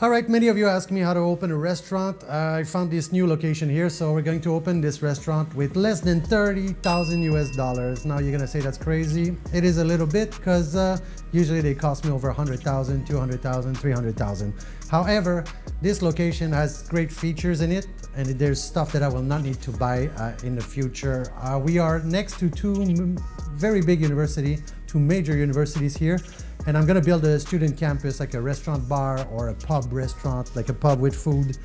All right, many of you ask me how to open a restaurant. I found this new location here, so we're going to open this restaurant with less than 30,000 US dollars. Now you're gonna say that's crazy. It is a little bit because usually they cost me over 100,000, 200,000, 300,000. However, this location has great features in it, and there's stuff that I will not need to buy in the future. We are next to two very big universities, two major universities here. And I'm gonna build a student campus, like a restaurant bar or a pub restaurant, like a pub with food,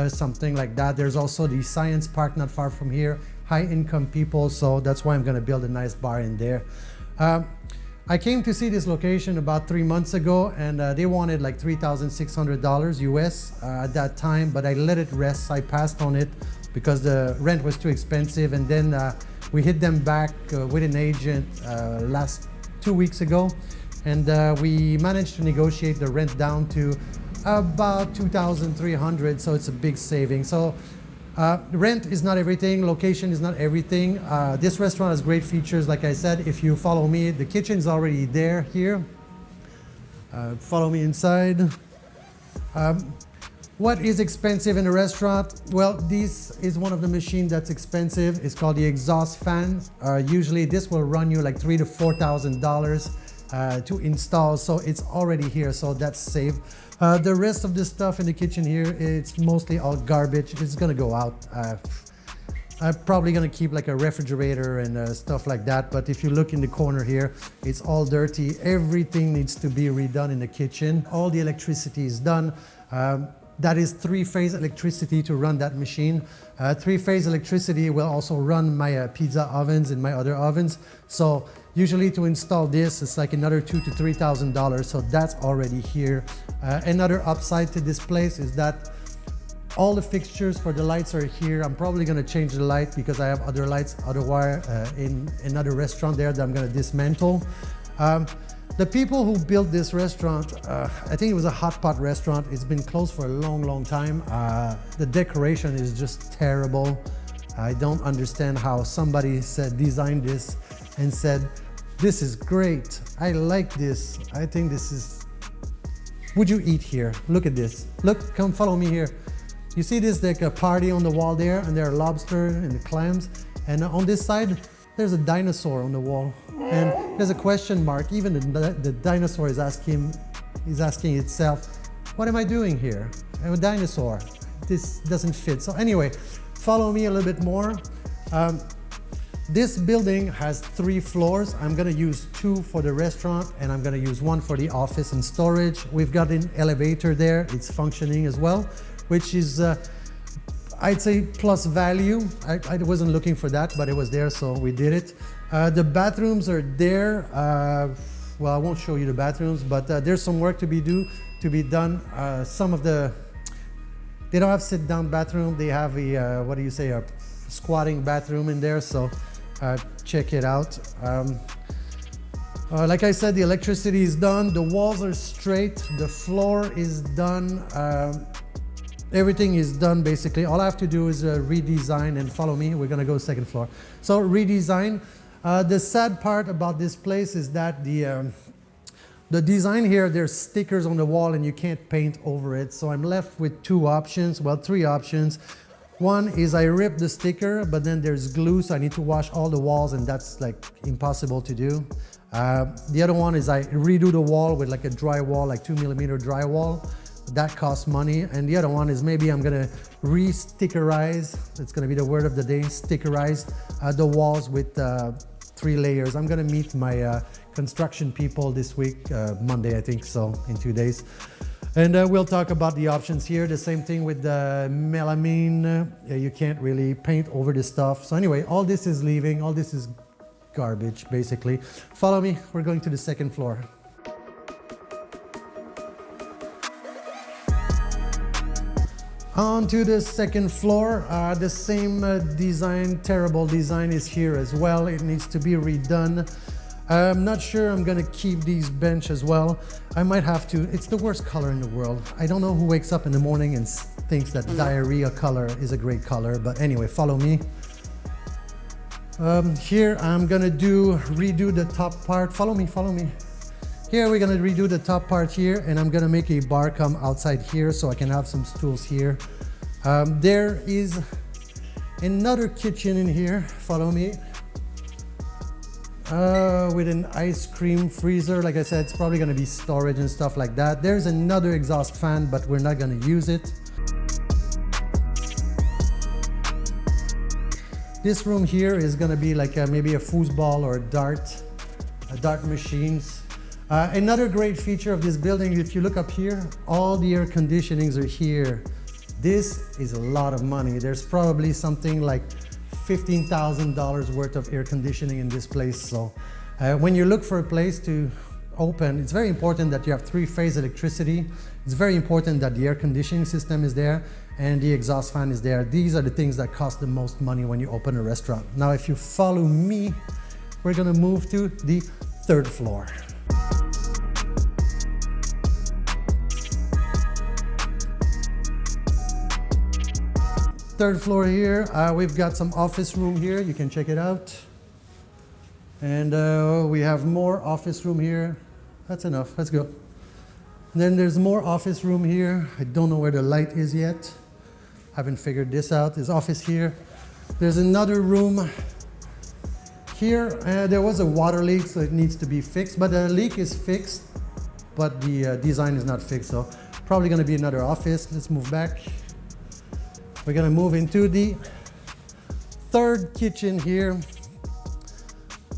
something like that. There's also the science park not far from here, high income people, so that's why I'm gonna build a nice bar in there. I came to see this location about 3 months ago, and they wanted like $3,600 US at that time, but I let it rest. I passed on it because the rent was too expensive, and then we hit them back with an agent last 2 weeks ago. And we managed to negotiate the rent down to about 2,300, so it's a big saving. So rent is not everything, location is not everything. This restaurant has great features. Like I said, if you follow me, the kitchen is already there here. Follow me inside. What is expensive in a restaurant? Well, this is one of the machines that's expensive. It's called the exhaust fan. Usually this will run you like $3,000 to $4,000. To install, so it's already here, so that's safe. The rest of the stuff in the kitchen here, it's mostly all garbage. It's gonna go out. I'm probably gonna keep like a refrigerator and stuff like that, but if you look in the corner here, it's all dirty. Everything needs to be redone in the kitchen. All the electricity is done. That is 3-phase electricity to run that machine. 3-phase electricity will also run my pizza ovens and my other ovens. So usually to install this, it's like another $2,000 to $3,000. So that's already here. Another upside to this place is that all the fixtures for the lights are here. I'm probably gonna change the light because I have other lights otherwise in another restaurant there that I'm gonna dismantle. The people who built this restaurant, I think it was a hot pot restaurant. It's been closed for a long, long time. The decoration is just terrible. I don't understand how somebody designed this and said, this is great. I like this. I think this is, would you eat here? Look at this. Look, come follow me here. You see this like a party on the wall there, and there are lobster and clams. And on this side, there's a dinosaur on the wall, and there's a question mark. Even the dinosaur is asking itself, what am I doing here? I'm a dinosaur. This doesn't fit. So anyway, follow me a little bit more. This building has 3 floors. I'm gonna use 2 for the restaurant, and I'm gonna use 1 for the office and storage. We've got an elevator there. It's functioning as well, which is I'd say plus value. I wasn't looking for that, but it was there, so we did it. The bathrooms are there. Well, I won't show you the bathrooms, but there's some work to be done. They don't have sit-down bathroom. They have a squatting bathroom in there. So check it out. Like I said, the electricity is done. The walls are straight. The floor is done. Everything is done basically. All I have to do is redesign, and follow me. We're gonna go second floor. So redesign. The sad part about this place is that the design here, there's stickers on the wall and you can't paint over it. So I'm left with 2 options, well, 3 options. One is I rip the sticker, but then there's glue, so I need to wash all the walls, and that's like impossible to do. The other one is I redo the wall with like a drywall, like 2mm drywall. That costs money. And the other one is maybe I'm gonna re-stickerize, it's gonna be the word of the day, stickerize the walls with 3 layers. I'm gonna meet my construction people this week, Monday I think, so in 2 days. And we'll talk about the options here. The same thing with the melamine. You can't really paint over this stuff. So anyway, all this is leaving, all this is garbage basically. Follow me, we're going to the second floor. On to the second floor. The same design, terrible design is here as well. It needs to be redone. I'm not sure I'm gonna keep these bench as well. I might have to. It's the worst color in the world. I don't know who wakes up in the morning and thinks that diarrhea color is a great color, but anyway, follow me. Here I'm gonna redo the top part. Follow me. Here we're gonna redo the top part here, and I'm gonna make a bar come outside here so I can have some stools here. There is another kitchen in here, follow me. With an ice cream freezer. Like I said, it's probably gonna be storage and stuff like that. There's another exhaust fan, but we're not gonna use it. This room here is gonna be like maybe a foosball or a dart machines. Another great feature of this building, if you look up here, all the air conditionings are here. This is a lot of money. There's probably something like $15,000 worth of air conditioning in this place. So when you look for a place to open, it's very important that you have three-phase electricity. It's very important that the air conditioning system is there and the exhaust fan is there. These are the things that cost the most money when you open a restaurant. Now, if you follow me, we're gonna move to the third floor. Third floor here, we've got some office room here. You can check it out. And we have more office room here. That's enough, let's go. And then there's more office room here. I don't know where the light is yet. Haven't figured this out. There's office here. There's another room here. There was a water leak, so it needs to be fixed, but the leak is fixed, but the design is not fixed. So probably gonna be another office. Let's move back. We're gonna move into the third kitchen here.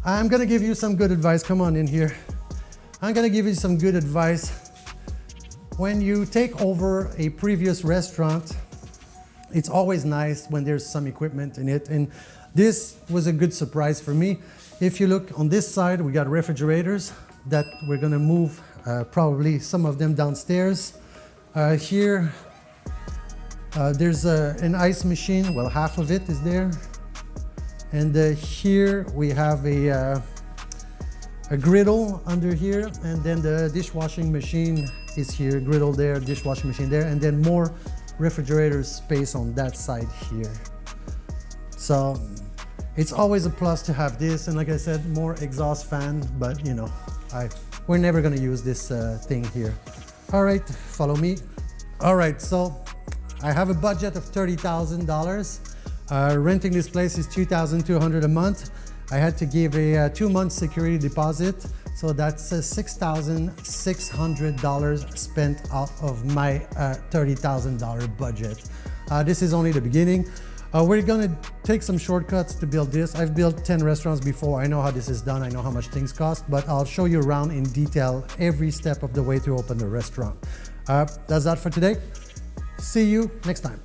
I'm gonna give you some good advice. Come on in here. I'm gonna give you some good advice. When you take over a previous restaurant, it's always nice when there's some equipment in it. And this was a good surprise for me. If you look on this side, we got refrigerators that we're gonna move, probably some of them downstairs. Here, there's an ice machine. Well, half of it is there. And here we have a griddle under here. And then the dishwashing machine is here. Griddle there, dishwashing machine there. And then more refrigerator space on that side here. So it's always a plus to have this. And like I said, more exhaust fan, but you know, we're never gonna use this thing here. All right, follow me. All right, so I have a budget of $30,000. Renting this place is $2,200 a month. I had to give a 2-month security deposit. So that's $6,600 spent out of my $30,000 budget. This is only the beginning. We're gonna take some shortcuts to build this. I've built 10 restaurants before. I know how this is done. I know how much things cost, but I'll show you around in detail every step of the way to open a restaurant. That's that for today. See you next time.